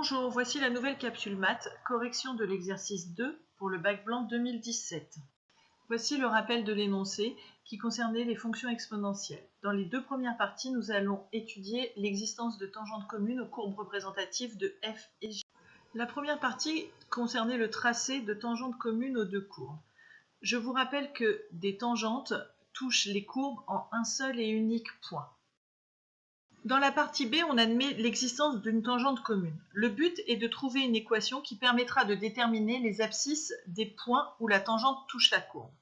Bonjour, voici la nouvelle capsule maths, correction de l'exercice 2 pour le bac blanc 2017. Voici le rappel de l'énoncé qui concernait les fonctions exponentielles. Dans les deux premières parties, nous allons étudier l'existence de tangentes communes aux courbes représentatives de f et j. La première partie concernait le tracé de tangentes communes aux deux courbes. Je vous rappelle que des tangentes touchent les courbes en un seul et unique point. Dans la partie B, on admet l'existence d'une tangente commune. Le but est de trouver une équation qui permettra de déterminer les abscisses des points où la tangente touche la courbe.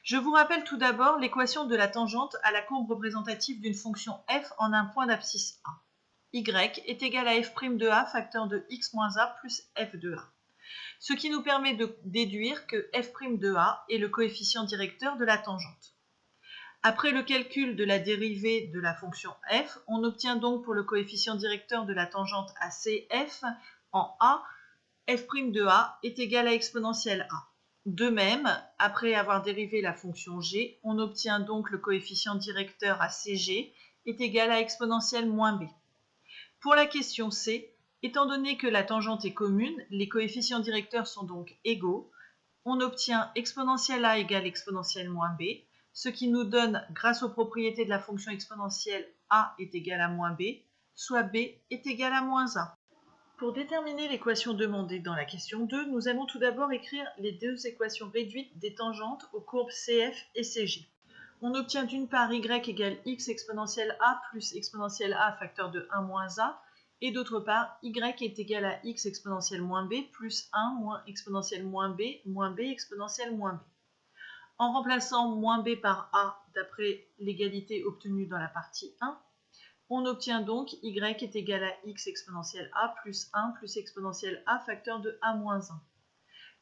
Je vous rappelle tout d'abord l'équation de la tangente à la courbe représentative d'une fonction f en un point d'abscisse A. Y est égal à f' de A facteur de x moins A plus f de A. Ce qui nous permet de déduire que f' de A est le coefficient directeur de la tangente. Après le calcul de la dérivée de la fonction f, on obtient donc pour le coefficient directeur de la tangente à CF en A, f' de A est égal à exponentielle A. De même, après avoir dérivé la fonction g, on obtient donc le coefficient directeur à CG est égal à exponentielle moins b. Pour la question C, étant donné que la tangente est commune, les coefficients directeurs sont donc égaux, on obtient exponentielle A égale exponentielle moins b, ce qui nous donne, grâce aux propriétés de la fonction exponentielle, A est égal à moins B, soit B est égal à moins A. Pour déterminer l'équation demandée dans la question 2, nous allons tout d'abord écrire les deux équations réduites des tangentes aux courbes CF et CG. On obtient d'une part y égale x exponentielle A plus exponentielle A facteur de 1 moins A, et d'autre part y est égal à x exponentielle moins b plus 1 moins exponentielle moins b exponentielle moins b. En remplaçant moins b par a d'après l'égalité obtenue dans la partie 1, on obtient donc y est égal à x exponentielle a plus 1 plus exponentielle a facteur de a moins 1.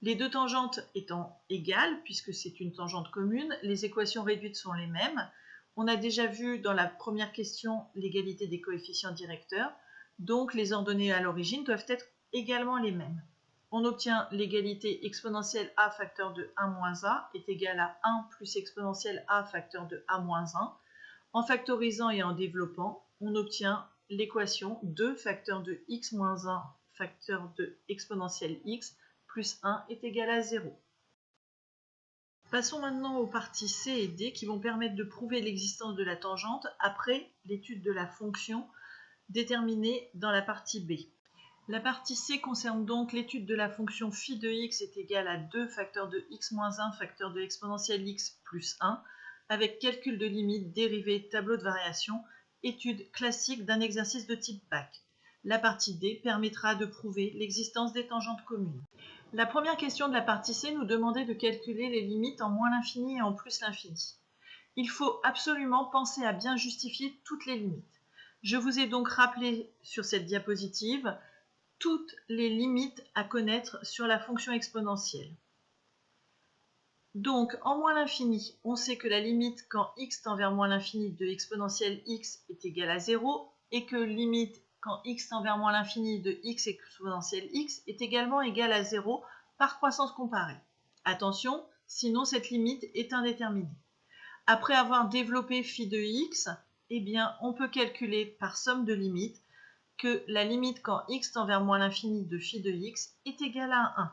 Les deux tangentes étant égales, puisque c'est une tangente commune, les équations réduites sont les mêmes. On a déjà vu dans la première question l'égalité des coefficients directeurs, donc les ordonnées à l'origine doivent être également les mêmes. On obtient l'égalité exponentielle a facteur de 1 moins a est égale à 1 plus exponentielle a facteur de a moins 1. En factorisant et en développant, on obtient l'équation 2 facteur de x moins 1 facteur de exponentielle x plus 1 est égal à 0. Passons maintenant aux parties C et D qui vont permettre de prouver l'existence de la tangente après l'étude de la fonction déterminée dans la partie B. La partie C concerne donc l'étude de la fonction phi de x est égale à 2 facteur de x moins 1 facteur de exponentielle x plus 1 avec calcul de limite, dérivée, tableau de variation, étude classique d'un exercice de type bac. La partie D permettra de prouver l'existence des tangentes communes. La première question de la partie C nous demandait de calculer les limites en moins l'infini et en plus l'infini. Il faut absolument penser à bien justifier toutes les limites. Je vous ai donc rappelé sur cette diapositive toutes les limites à connaître sur la fonction exponentielle. Donc, en moins l'infini, on sait que la limite quand x tend vers moins l'infini de exponentielle x est égale à 0 et que limite quand x tend vers moins l'infini de x exponentielle x est également égale à 0 par croissance comparée. Attention, sinon cette limite est indéterminée. Après avoir développé phi de x, eh bien, on peut calculer par somme de limites que la limite quand x tend vers moins l'infini de phi de x est égale à 1.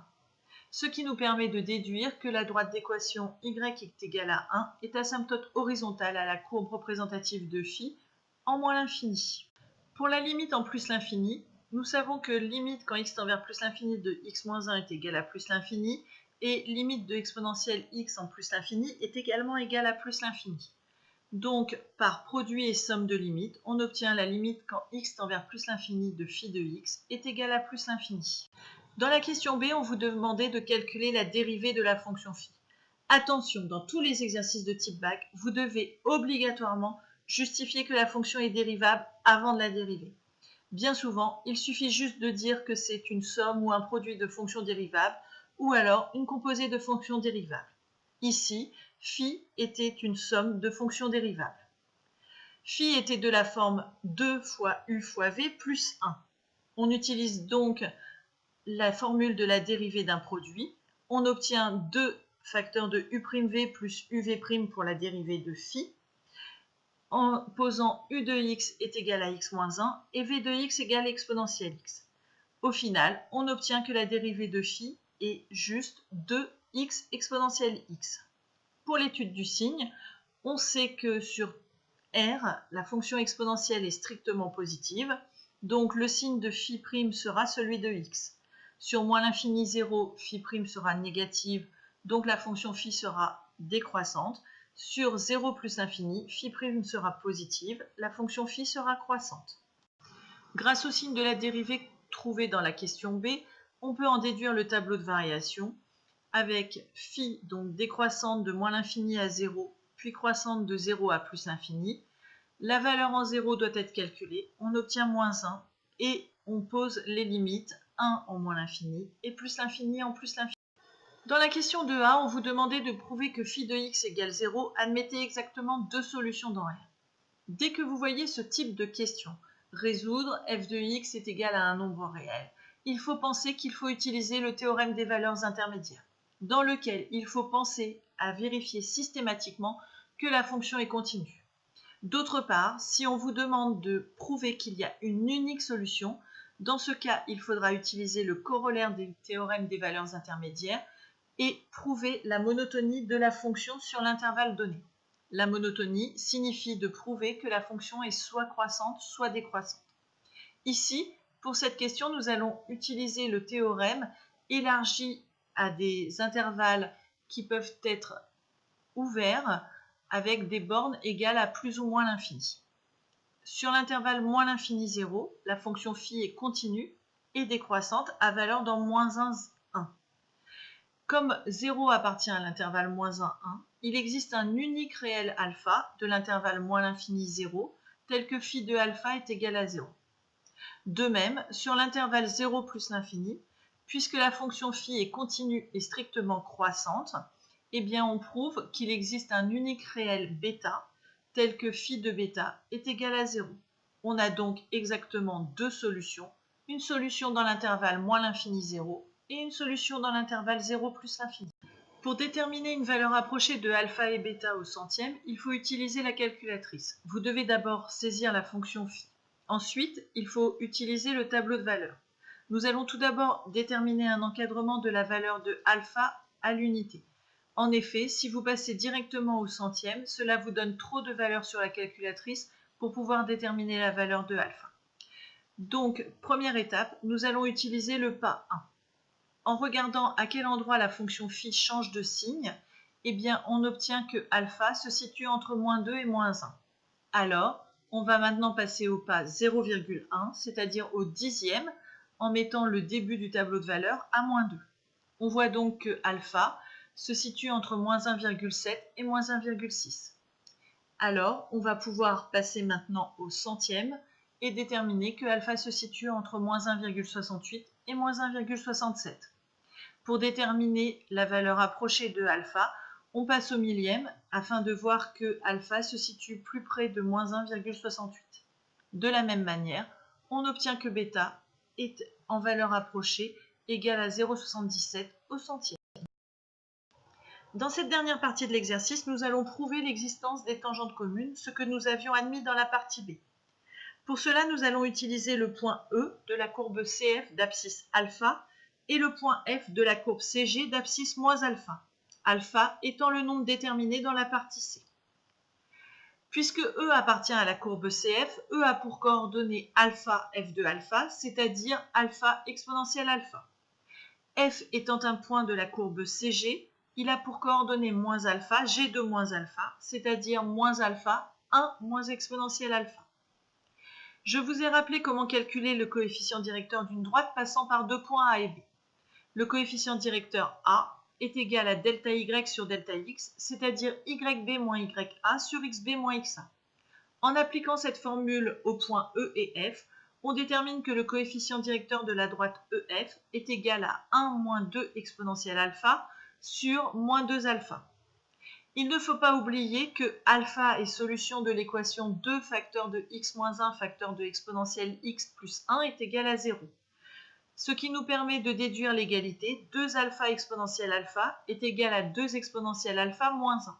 Ce qui nous permet de déduire que la droite d'équation y est égale à 1 est asymptote horizontale à la courbe représentative de phi en moins l'infini. Pour la limite en plus l'infini, nous savons que limite quand x tend vers plus l'infini de x moins 1 est égale à plus l'infini et limite de exponentielle x en plus l'infini est également égale à plus l'infini. Donc, par produit et somme de limites, on obtient la limite quand x tend vers plus l'infini de phi de x est égale à plus l'infini. Dans la question B, on vous demandait de calculer la dérivée de la fonction phi. Attention, dans tous les exercices de type bac, vous devez obligatoirement justifier que la fonction est dérivable avant de la dériver. Bien souvent, il suffit juste de dire que c'est une somme ou un produit de fonctions dérivables, ou alors une composée de fonctions dérivables. Ici, phi était une somme de fonctions dérivables. Phi était de la forme 2 fois u fois v plus 1. On utilise donc la formule de la dérivée d'un produit. On obtient 2 facteurs de u'v plus uv' pour la dérivée de phi. En posant u de x est égal à x moins 1 et v de x égale exponentielle x. Au final, on obtient que la dérivée de phi est juste 2x exponentielle x. Pour l'étude du signe, on sait que sur R, la fonction exponentielle est strictement positive, donc le signe de phi' sera celui de x. Sur moins l'infini 0, phi' sera négative, donc la fonction phi sera décroissante. Sur 0 plus l'infini, phi' sera positive, la fonction phi sera croissante. Grâce au signe de la dérivée trouvé dans la question B, on peut en déduire le tableau de variation avec phi, donc décroissante de moins l'infini à 0, puis croissante de 0 à plus l'infini. La valeur en 0 doit être calculée, on obtient moins 1 et on pose les limites 1 en moins l'infini et plus l'infini en plus l'infini. Dans la question 2a, on vous demandait de prouver que phi de x égale 0, admettez exactement deux solutions dans R. Dès que vous voyez ce type de question, résoudre f de x est égal à un nombre réel, il faut penser qu'il faut utiliser le théorème des valeurs intermédiaires, dans lequel il faut penser à vérifier systématiquement que la fonction est continue. D'autre part, si on vous demande de prouver qu'il y a une unique solution, dans ce cas, il faudra utiliser le corollaire des théorèmes des valeurs intermédiaires et prouver la monotonie de la fonction sur l'intervalle donné. La monotonie signifie de prouver que la fonction est soit croissante, soit décroissante. Ici, pour cette question, nous allons utiliser le théorème élargi à des intervalles qui peuvent être ouverts avec des bornes égales à plus ou moins l'infini. Sur l'intervalle moins l'infini 0, la fonction phi est continue et décroissante à valeur dans moins 1, 1. Comme 0 appartient à l'intervalle moins 1, 1, il existe un unique réel alpha de l'intervalle moins l'infini 0, tel que phi de alpha est égal à 0. De même, sur l'intervalle 0 plus l'infini, puisque la fonction phi est continue et strictement croissante, eh bien on prouve qu'il existe un unique réel bêta, tel que phi de bêta est égal à 0. On a donc exactement deux solutions, une solution dans l'intervalle moins l'infini 0 et une solution dans l'intervalle 0 plus l'infini. Pour déterminer une valeur approchée de alpha et bêta au centième, il faut utiliser la calculatrice. Vous devez d'abord saisir la fonction phi. Ensuite, il faut utiliser le tableau de valeurs. Nous allons tout d'abord déterminer un encadrement de la valeur de alpha à l'unité. En effet, si vous passez directement au centième, cela vous donne trop de valeurs sur la calculatrice pour pouvoir déterminer la valeur de alpha. Donc, première étape, nous allons utiliser le pas 1. En regardant à quel endroit la fonction phi change de signe, eh bien, on obtient que alpha se situe entre moins 2 et moins 1. Alors, on va maintenant passer au pas 0,1, c'est-à-dire au dixième, en mettant le début du tableau de valeurs à moins 2. On voit donc que alpha se situe entre moins 1,7 et moins 1,6. Alors, on va pouvoir passer maintenant au centième et déterminer que alpha se situe entre moins 1,68 et moins 1,67. Pour déterminer la valeur approchée de alpha, on passe au millième afin de voir que alpha se situe plus près de moins 1,68. De la même manière, on obtient que bêta est en valeur approchée égale à 0,77 au centième. Dans cette dernière partie de l'exercice, nous allons prouver l'existence des tangentes communes, ce que nous avions admis dans la partie B. Pour cela, nous allons utiliser le point E de la courbe CF d'abscisse alpha et le point F de la courbe CG d'abscisse moins alpha, alpha étant le nombre déterminé dans la partie C. Puisque E appartient à la courbe CF, E a pour coordonnées alpha f de alpha, c'est-à-dire alpha exponentielle alpha. F étant un point de la courbe CG, il a pour coordonnées moins alpha, g de moins alpha, c'est-à-dire moins alpha, 1 moins exponentielle alpha. Je vous ai rappelé comment calculer le coefficient directeur d'une droite passant par deux points A et B. Le coefficient directeur A est égal à delta y sur delta x, c'est-à-dire yb moins ya sur xb moins xa. En appliquant cette formule aux points E et F, on détermine que le coefficient directeur de la droite EF est égal à 1 moins 2 exponentielle alpha sur moins 2 alpha. Il ne faut pas oublier que alpha est solution de l'équation 2 facteur de x moins 1 facteur de exponentielle x plus 1 est égal à 0. Ce qui nous permet de déduire l'égalité 2 alpha exponentielle alpha est égal à 2 exponentielle alpha moins 1.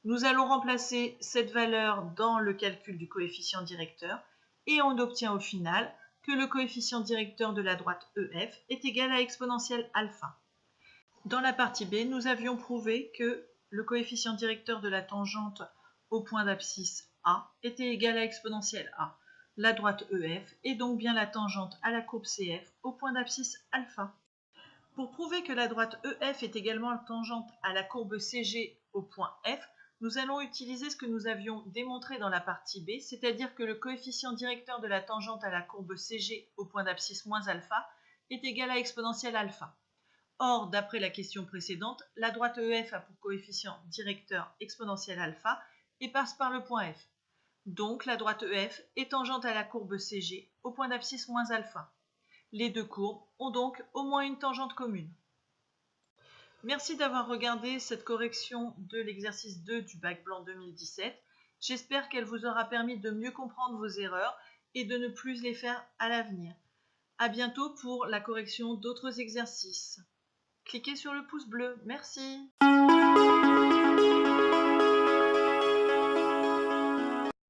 Nous allons remplacer cette valeur dans le calcul du coefficient directeur et on obtient au final que le coefficient directeur de la droite EF est égal à exponentielle alpha. Dans la partie B, nous avions prouvé que le coefficient directeur de la tangente au point d'abscisse A était égal à exponentielle A. La droite EF est donc bien la tangente à la courbe CF au point d'abscisse alpha. Pour prouver que la droite EF est également la tangente à la courbe CG au point F, nous allons utiliser ce que nous avions démontré dans la partie B, c'est-à-dire que le coefficient directeur de la tangente à la courbe CG au point d'abscisse moins alpha est égal à exponentielle alpha. Or, d'après la question précédente, la droite EF a pour coefficient directeur exponentielle alpha et passe par le point F. Donc, la droite EF est tangente à la courbe CG au point d'abscisse moins alpha. Les deux courbes ont donc au moins une tangente commune. Merci d'avoir regardé cette correction de l'exercice 2 du bac blanc 2017. J'espère qu'elle vous aura permis de mieux comprendre vos erreurs et de ne plus les faire à l'avenir. À bientôt pour la correction d'autres exercices. Cliquez sur le pouce bleu. Merci.